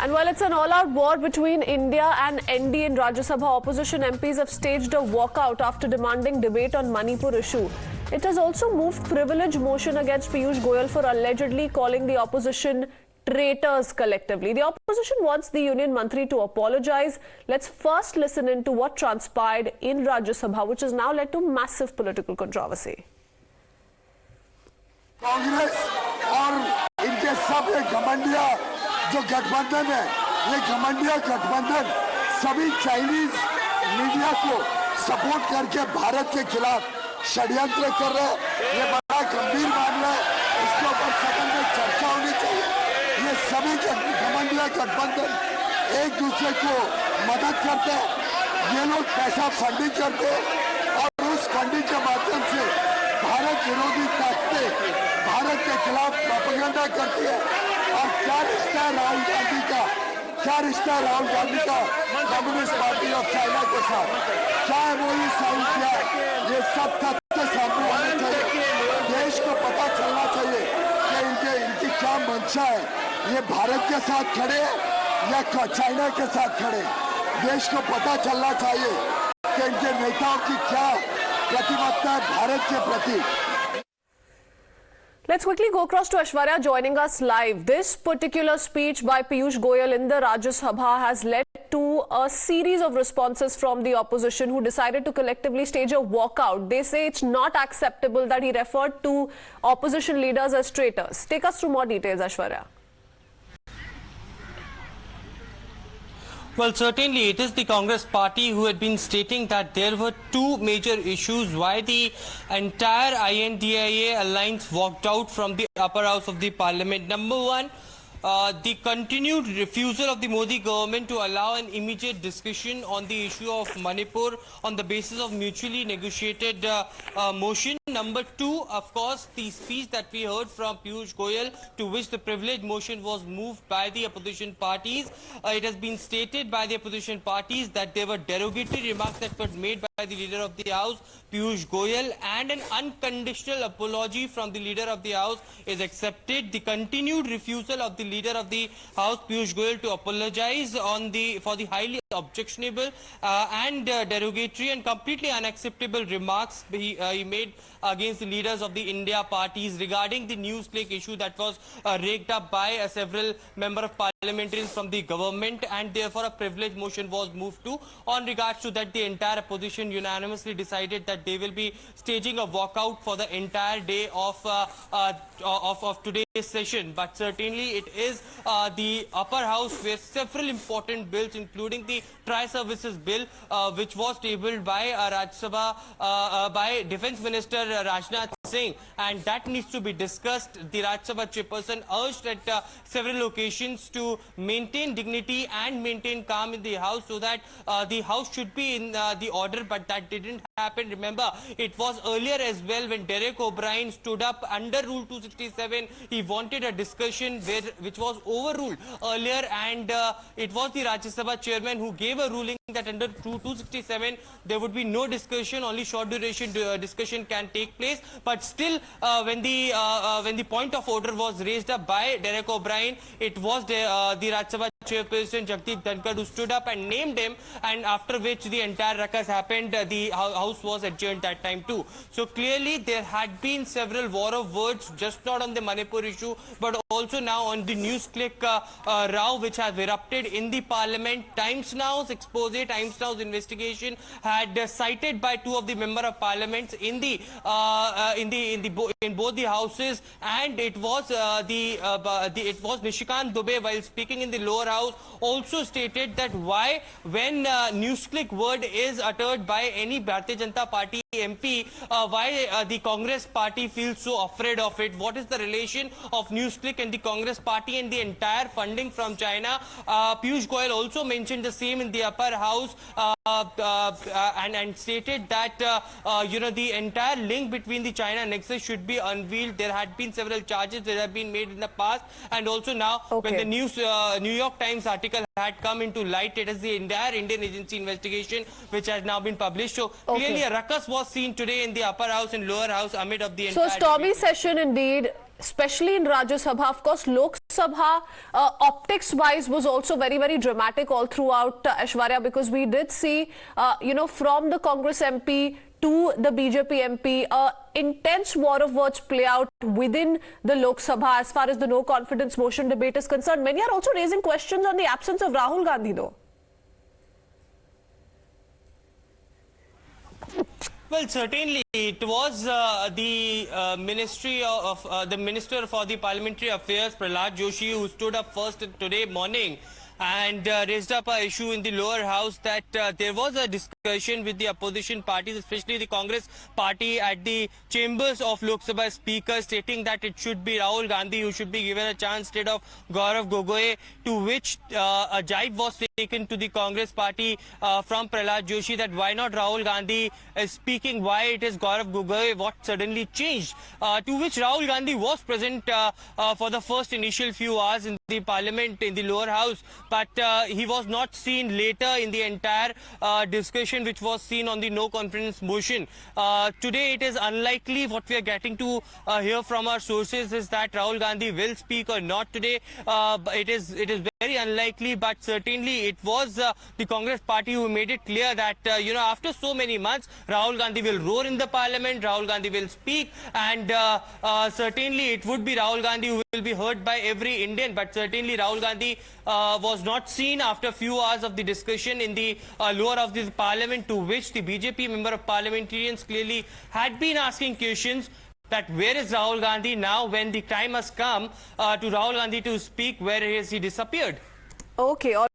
And while it's an all-out war between India and NDA in Rajya Sabha, opposition MPs have staged a walkout after demanding debate on Manipur issue. It has also moved privilege motion against Piyush Goyal for allegedly calling the opposition traitors collectively. The opposition wants the Union Mantri to apologize. Let's first listen in to what transpired in Rajya Sabha, which has now led to massive political controversy. Congress और इनके सब ये घमंडिया जो गठबंधन है, ये घमंडिया गठबंधन सभी चाइनीज मीडिया को सपोर्ट करके भारत के खिलाफ षड्यंत्र कर रहे हैं। ये बड़ा गंभीर मामला है, इसके ऊपर सदन में चर्चा होनी चाहिए। ये सभी घमंडिया गठबंधन एक दूसरे को मदद करते हैं, ये लोग पैसा फंडिंग करते हैं और उस फंडिंग के माध्यम से भारत विरोधी ताकतें भारत के खिलाफ प्रोपेगेंडा करती है। और क्या रिश्ता है राहुल गांधी का, कम्युनिस्ट पार्टी ऑफ चाइना के साथ, क्या वो ही साइन किया, ये सब तथ्य सामने आने चाहिए। देश को पता चलना चाहिए कि इनकी क्या मंशा है, ये भारत के साथ खड़े हैं या चाइना के साथ खड़े हैं। देश को पता चलना चाहिए कि इनके नेताओं की क्या प्रतिबद्धता है भारत के प्रति। Let's quickly go across to Aishwarya joining us live. This particular speech by Piyush Goyal in the Rajya Sabha has led to a series of responses from the opposition who decided to collectively stage a walkout. They say it's not acceptable that he referred to opposition leaders as traitors. Take us through more details, Aishwarya. Well, certainly it is the Congress party who had been stating that there were two major issues why the entire I.N.D.I.A alliance walked out from the upper house of the parliament. Number one, the continued refusal of the Modi government to allow an immediate discussion on the issue of Manipur on the basis of mutually negotiated motion. Number two, of course, the speech that we heard from Piyush Goyal, to which the privilege motion was moved by the opposition parties. It has been stated by the opposition parties that there were derogatory remarks that were made by the leader of the House, Piyush Goyal, and an unconditional apology from the leader of the House is accepted. The continued refusal of the leader of the House, Piyush Goyal, to apologize for the highly objectionable and derogatory and completely unacceptable remarks he made against the leaders of the India parties regarding the news click issue that was raked up by several member of parliamentarians from the government, and therefore a privilege motion was moved to. On regards to that, the entire opposition unanimously decided that they will be staging a walkout for the entire day of today's session. But certainly it is the upper house where several important bills, including the Tri-Services Bill, which was tabled by Rajya Sabha by Defence Minister Rajnath Singh, and that needs to be discussed. The Rajya Sabha chairperson urged at several occasions to maintain dignity and maintain calm in the House, so that the House should be in the order, but that didn't happen. Remember, it was earlier as well when Derek O'Brien stood up under Rule 267. He wanted a discussion which was overruled earlier, and it was the Rajya Sabha chairman who gave a ruling that under Rule 267 there would be no discussion, only short duration discussion can take place. But still, when the point of order was raised up by Derek O'Brien, it was the Rajya Sabha chairperson Jagdeep Dhankar who stood up and named him, and after which the entire ruckus happened. The House was adjourned that time too. So clearly there had been several war of words, just not on the Manipur issue, but also now on the news click row which has erupted in the parliament. Times Now's expose, Times Now's investigation had cited by two of the member of parliaments in both the houses, and it was Nishikant Dubey, while speaking in the lower house, also stated that why, when newsclick word is uttered by any Bharatiya Janata Party MP, why the Congress party feels so afraid of it. What is the relation of newsclick and the Congress party and the entire funding from China? Piyush Goyal also mentioned the same in the upper house and stated that the entire link between the China nexus should be unveiled. There had been several charges that have been made in the past, and also now when the New York Times article had come into light, it is the entire Indian agency investigation which has now been published. So clearly a ruckus was seen today in the upper house and lower house amid of the entire stormy session indeed. especially in Rajya Sabha. Of course, Lok Sabha, optics-wise, was also very, very dramatic all throughout, Aishwarya, because we did see, from the Congress MP to the BJP MP, intense war of words play out within the Lok Sabha as far as the no confidence motion debate is concerned. Many are also raising questions on the absence of Rahul Gandhi, though. Well, certainly it was the Ministry of the Minister for the Parliamentary Affairs, Prahlad Joshi, who stood up first today morning and raised up an issue in the lower house that there was a discussion with the opposition parties, especially the Congress party, at the chambers of Lok Sabha Speaker, stating that it should be Rahul Gandhi who should be given a chance instead of Gaurav Gogoi, to which a jibe was taken to the Congress party from Prahlad Joshi that why not Rahul Gandhi is speaking, why it is Gaurav Gogoi, what suddenly changed, to which Rahul Gandhi was present for the first initial few hours in the parliament in the lower house, but he was not seen later in the entire discussion which was seen on the no confidence motion. Today it is unlikely. What we are getting to hear from our sources is that Rahul Gandhi will speak or not today. It is very unlikely, but certainly it was the Congress party who made it clear that after so many months Rahul Gandhi will roar in the parliament, Rahul Gandhi will speak, and certainly it would be Rahul Gandhi who will be heard by every Indian. But certainly Rahul Gandhi was not seen after a few hours of the discussion in the lower of the parliament, to which the BJP member of parliamentarians clearly had been asking questions that where is Rahul Gandhi now when the time has come to Rahul Gandhi to speak, where has he disappeared? Okay.